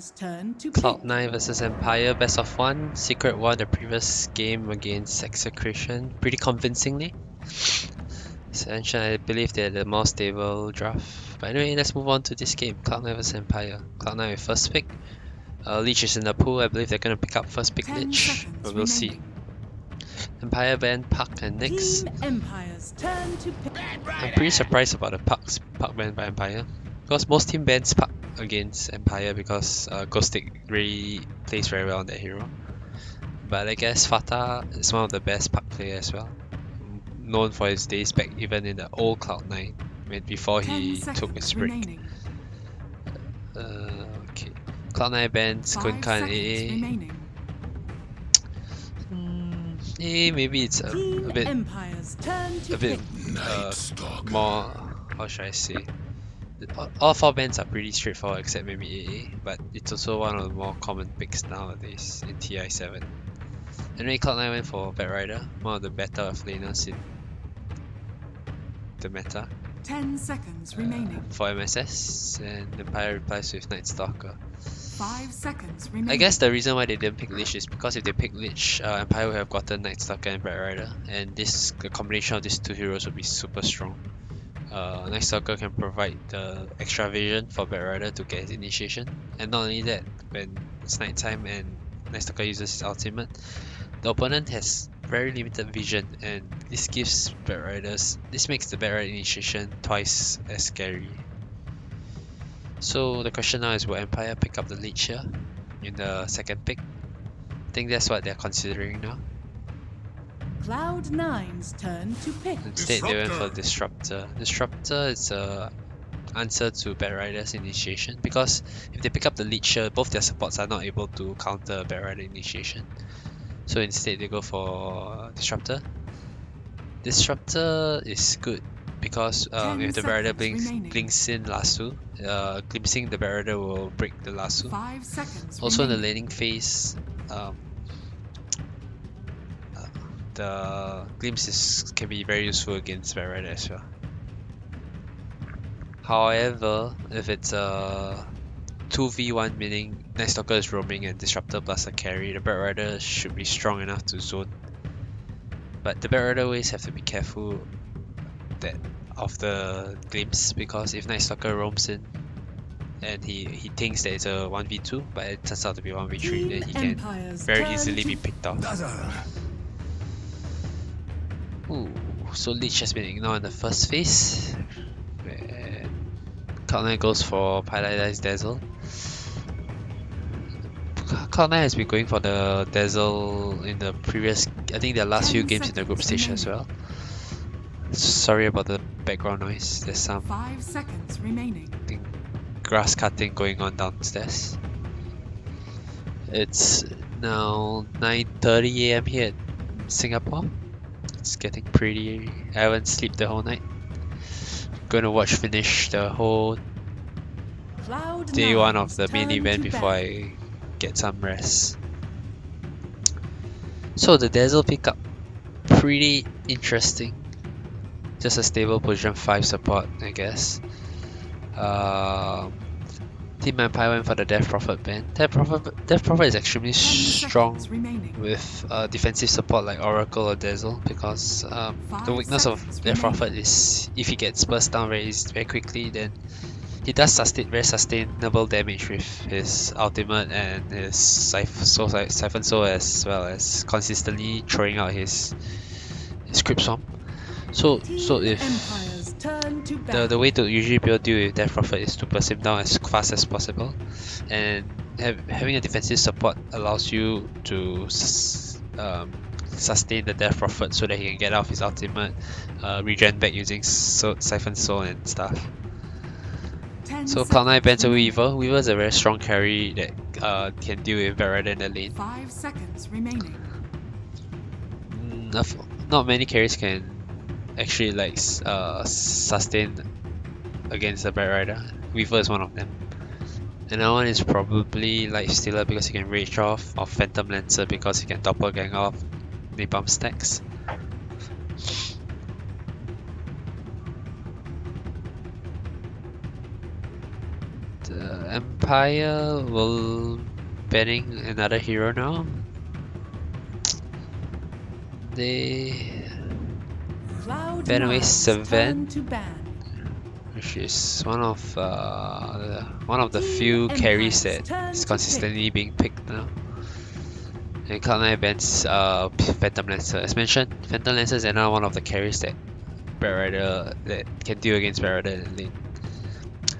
Cloud9's turn to pick. Cloud9 versus Empire, best of one. Secret won the previous game against Execration pretty convincingly. Ascension, I believe they're the more stable draft. But anyway, let's move on to this game. Cloud9 vs Empire. Cloud9 with first pick. Leech is in the pool. I believe they're going to pick up first pick 10 Leech. seconds But we'll see. remaining. Empire ban Puck and Nyx. Team Empire's turn to pick. I'm pretty surprised about the Puck ban by Empire. Because most team bans Puck against Empire because Ghostic really plays very well on that hero. But I guess Fata is one of the best Puck players as well. Known for his days back even in the old Cloud9 before he took his break. Remaining. Okay. Cloud9 bans Kunkka and AA. Remaining. AA maybe it's a bit Empire's turn to pick. more, how should I say? All four bans are pretty straightforward except maybe AA, but it's also one of the more common picks nowadays in TI7. Anyway, Cloud9 went for Bat Rider, one of the better offlaners in the meta. 10 seconds remaining. For MSS, and Empire replies with Night Stalker. 5 seconds remaining. I guess the reason why they didn't pick Lich is because if they pick Lich, Empire would have gotten Night Stalker and Bat Rider, and the combination of these two heroes would be super strong. Night Stalker can provide the extra vision for Bat Rider to get his initiation, and not only that, when it's nighttime and Night Stalker uses his ultimate, the opponent has very limited vision, and this makes the Bat Rider initiation twice as scary. So the question now is, will Empire pick up the Lich here in the second pick? I think that's what they're considering now. Cloud9's turn to pick. Instead they went for Disruptor. Disruptor is a answer to Bat Rider's initiation, because if they pick up the Lich, both their supports are not able to counter Bat Rider initiation. So instead they go for Disruptor. Disruptor is good because if the Bat Rider blinks in Lasso, glimpsing the Bat Rider will break the Lasso. 5 seconds Also in the remaining. laning phase, the glimpse can be very useful against Bat Rider as well. However, if it's a 2v1, meaning Night Stalker is roaming and Disruptor plus a carry, the Bat Rider should be strong enough to zone. But the Bat Rider always have to be careful of the glimpse, because if Night Stalker roams in and he thinks that it's a 1v2 but it turns out to be 1v3, then he can very easily be picked off. Ooh, so Lich has been ignored in the first phase. Cloud9 goes for Pylatized Dazzle. Cloud9 has been going for the Dazzle in the previous, I think their last few games in the group stage as well. Sorry about the background noise, there's some 5 seconds remaining. grass cutting going on downstairs. It's now 9:30 AM here in Singapore. It's getting pretty. I haven't slept the whole night. Gonna finish the whole day one of the main event before I get some rest. So the Dazzle pickup, pretty interesting. Just a stable position 5 support, I guess. Team Empire went for the Death Prophet ban. Death Prophet is extremely strong with defensive support like Oracle or Dazzle, because the weakness of Death Prophet is if he gets burst down very quickly, then he does very sustainable damage with his ultimate and his Siphon Soul, as well as consistently throwing out his Crypt Swarm. So if the way to usually be able to deal with Death Prophet is to burst him down as fast as possible, and having a defensive support allows you to sustain the Death Prophet so that he can get out of his ultimate, regen back using Siphon Soul and stuff. So Cloud9 bans a Weaver. Weaver is a very strong carry that can deal with Bat Rider in the lane. 5 seconds remaining. Not many carries can actually sustain against a Bat Rider. Weaver is one of them. Another one is probably Lifestealer, because he can rage off, or Phantom Lancer because he can doppelgang off Napalm stacks. The Empire will banning another hero now. They ban away Cloud9's turn Seven, to ban. which is one of the Team few carries Empire's that turn is to pick. consistently being picked now. And Cloud9 bans Phantom Lancer. As mentioned, Phantom Lancer is another one of the carries that Bat Rider that can deal against Bat Rider in lane.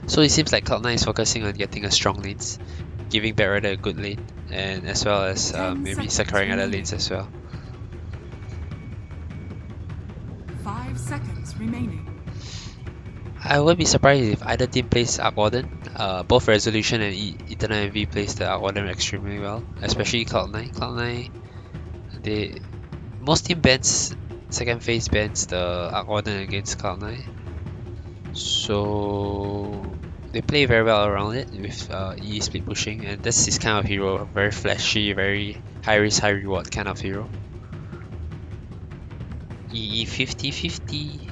So it seems like Cloud9 is focusing on getting a strong lanes, giving Bat Rider a good lane, and as well as 10 maybe seconds securing other remaining. lanes as well. 5 seconds remaining. I wouldn't be surprised if either team plays Arc Warden. Both Resolution and Eternal Envy plays the Arc Warden extremely well, especially Cloud9. Cloud9, most team bans, second phase bans the Arc Warden against Cloud9. So they play very well around it with E split pushing, and that's his kind of hero. Very flashy, very high risk, high reward kind of hero. EE 50-50.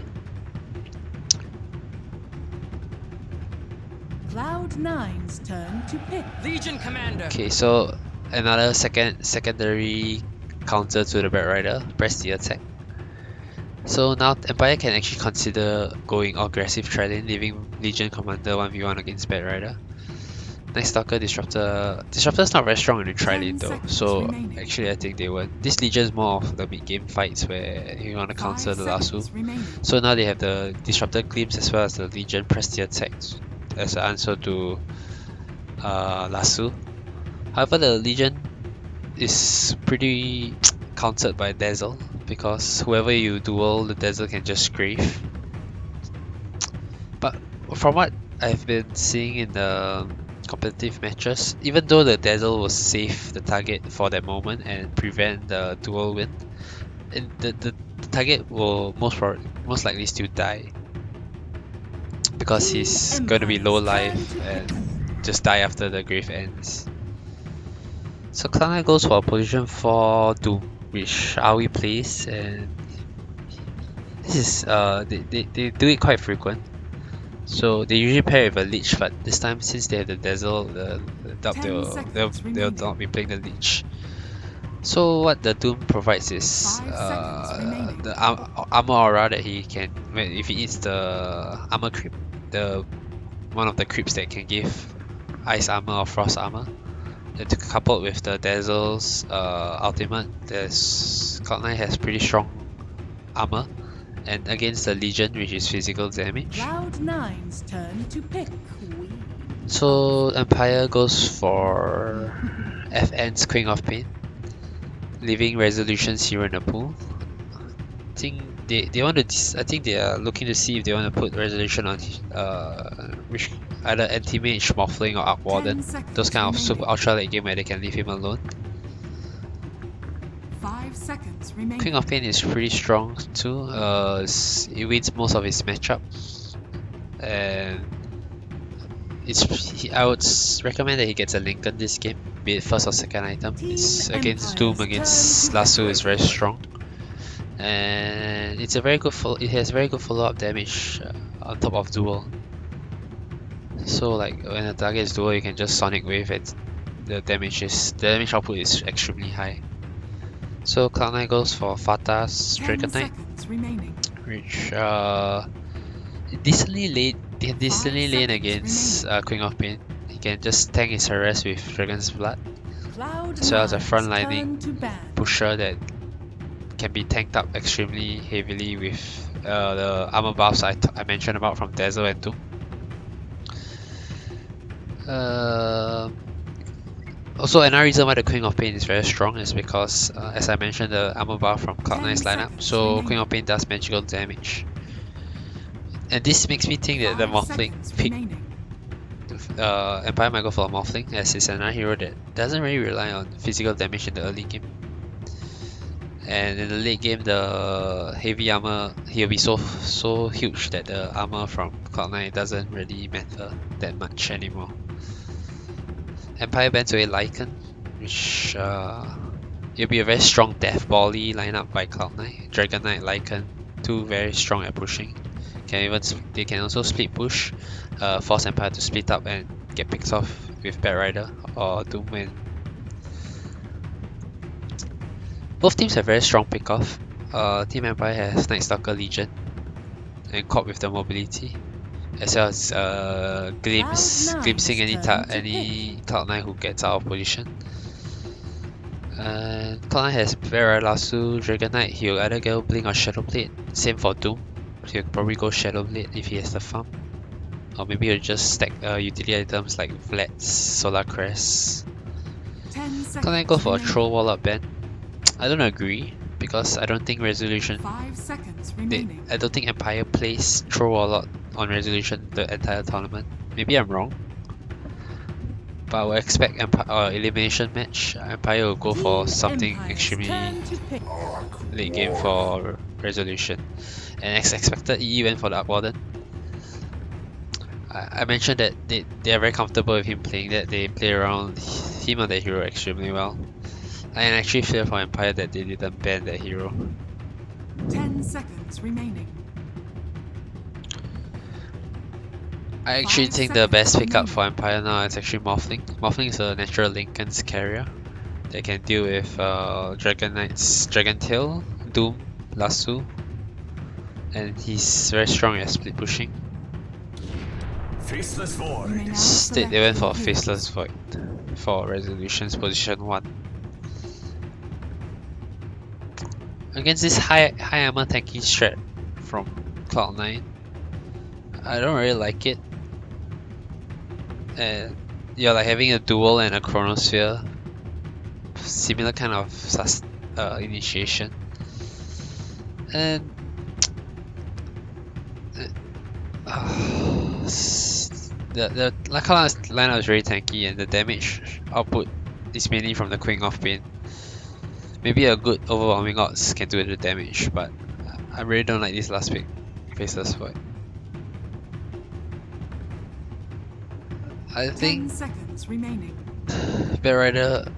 Cloud9's turn to pick. Legion Commander. Okay, so another secondary counter to the Bat Rider, press the attack. So now Empire can actually consider going aggressive tri-lane, leaving Legion Commander 1v1 against Bat Rider. Night Stalker, Disruptor. Disruptor's not very strong in the tri-lane 10 though, seconds so remaining. actually I think they won. This Legion is more of the mid-game fights where you want to 5 counter the seconds Lasso. remaining. So now they have the Disruptor Glimpse as well as the Legion press the attack as an answer to Lasso. However, the Legion is pretty countered by Dazzle because whoever you duel, the Dazzle can just Grave. But from what I've been seeing in the competitive matches, even though the Dazzle will save the target for that moment and prevent the duel win, the target will most likely still die because he's going to be low life and just die after the grave ends. So Cloud9 goes for a position 4 Doom, which Aoi plays, and this is they do it quite frequent. So they usually pair with a Leech, but this time since they have the Dazzle, the doubt 10 they'll seconds remaining. not be playing the Leech. So what the Doom provides is 5 seconds remaining. the armor aura that he can, if he eats the armor creep, the one of the creeps that can give ice armor or frost armor. And coupled with the Dazzle's ultimate, Cloud9 has pretty strong armor, and against the Legion, which is physical damage. Cloud9's turn to pick. So Empire goes for FN's Queen of Pain, leaving Resolution's hero in the pool. I think they want to. I think they are looking to see if they want to put Resolution on which either Anti-Mage, Morphling, or Arc Warden. 10 seconds Those kind of remaining. super ultra late game where they can leave him alone. 5 seconds remaining. Queen of Pain is pretty strong too. It wins most of his matchups, and I would recommend that he gets a Lincoln this game, be it first or second item. It's against Doom, against Lasso is very strong, and it has very good follow-up damage on top of duel. So like when a target is duel, you can just Sonic Wave and the damage output is extremely high. So Cloud9 goes for Fata's 10 Dragon Knight, seconds remaining. which decently lane 5 against seconds Queen of Pain. He can just tank his harass with Dragon's Blood, Cloud9's as well as a front-lining turn to ban. pusher that can be tanked up extremely heavily with the armor buffs I mentioned about from Dazzle and Doom. Also, another reason why the Queen of Pain is very strong is because, as I mentioned, the armor buff from Cloud9's 10 lineup, seconds so remaining. Queen of Pain does magical damage. And this makes me think that the 5 Morphling seconds pick, remaining. Empire might go for a Morphling, as it's another hero that doesn't really rely on physical damage in the early game. And in the late game, the heavy armor, he'll be so huge that the armor from Cloud9 doesn't really matter that much anymore. Empire bans away Lycan, which it'll be a very strong death volley lineup by Cloud9. Dragon Knight, Lycan, two very strong at pushing. They can also split push, force Empire to split up and get picked off with Bat Rider or Doom. And both teams have very strong pickoff. Team Empire has Night Stalker Legion and Corp with the mobility, as well as glimpsing any Cloud9 who gets out of position. And Cloud9 has Vera Lasso, Dragon Knight. He'll either go Blink or Shadowblade. Same for Doom. He'll probably go Shadowblade if he has the farm. Or maybe he'll just stack utility items like Vlads, Solar Crest. Cloud9 go for a Troll Warlock ban. I don't agree because I don't think Resolution. 5 seconds remaining. I don't think Empire plays Troll Warlock on Resolution the entire tournament. Maybe I'm wrong. But I would expect elimination match. Empire will go for something extremely late game for Resolution. And as expected, EE went for the Arc Warden. I mentioned that they are very comfortable with him playing that. They play around him or that hero extremely well. And actually feel for Empire that they didn't ban that hero. 10 seconds remaining. I actually think the best pickup for Empire now is actually Morphling. Morphling is a natural Linken's carrier. They can deal with Dragon Knight's Dragon Tail, Doom, Lasso, and he's very strong at split pushing. Faceless Void. Instead, they went for Faceless Void for Resolution's position 1. Against this high armor tanky strat from Cloud9, I don't really like it. And you're like having a duel and a chronosphere, similar kind of initiation, and the Cloud9's lineup is very tanky, and the damage output is mainly from the Queen of Pain. Maybe a good overwhelming odds can do the damage, but I really don't like this last pick, Faceless Void. I think 10 seconds remaining. Bat Rider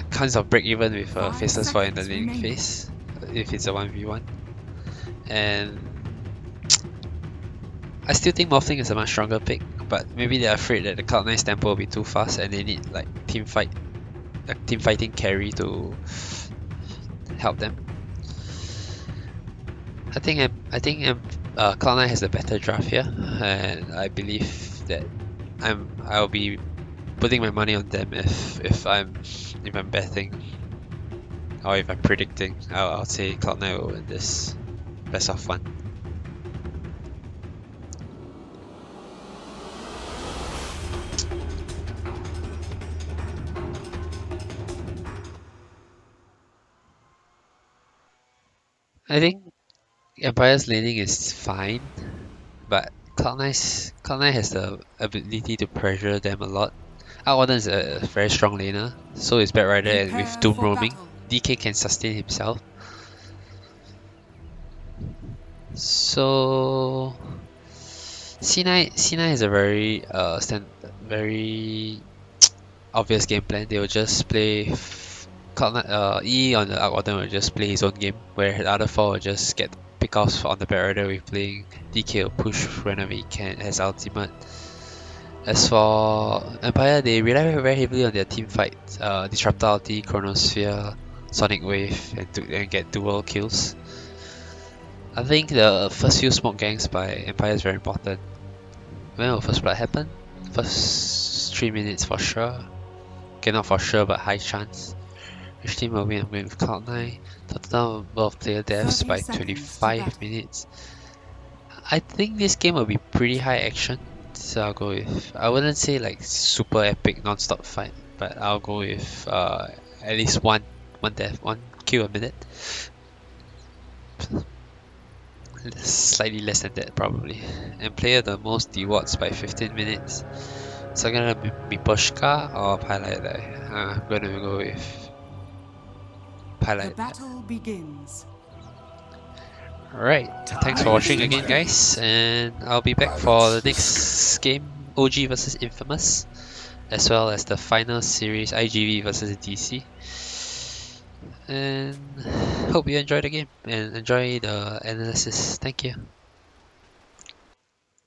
kinds of break even with a Faceless Void in the laning phase if it's a 1v1. And I still think Morphling is a much stronger pick, but maybe they're afraid that the Cloud9's tempo will be too fast and they need like team fighting carry to help them. I think Cloud9 has a better draft here, and I believe that I'll be putting my money on them if I'm betting or if I'm predicting. I'll say Cloud9 will win this best of 1. I think Empire's laning is fine, but Cloud9 has the ability to pressure them a lot. Arc Warden is a very strong laner, so is Bat Rider, and with Doom roaming, DK can sustain himself. So C9 is a very very obvious game plan. They will just play Cloud9, E on the Arc Warden will just play his own game, where the other 4 will just get pickoffs on the Bat Rider with playing DK will push whenever he can as ultimate. As for Empire, they rely very heavily on their team fight, Disruptor ulti, Chronosphere, Sonic Wave, and get dual kills. I think the first few smoke ganks by Empire is very important. When will first blood happen? First 3 minutes for sure. Okay, not for sure, but high chance. Which team will win? I'm going with Cloud9. Total number of player deaths by 25 minutes. I think this game will be pretty high action, so I'll go with, I wouldn't say like super epic non-stop fight, but I'll go with at least one death, 1 kill a minute. Slightly less than that probably. And player the most dewards by 15 minutes. So I'm gonna be Pushka or Pilot. I'm gonna go with Pilot. The battle begins. Alright, thanks for watching again guys, and I'll be back for the next game, OG versus Infamous, as well as the final series, IGV versus DC. And hope you enjoy the game and enjoy the analysis. Thank you.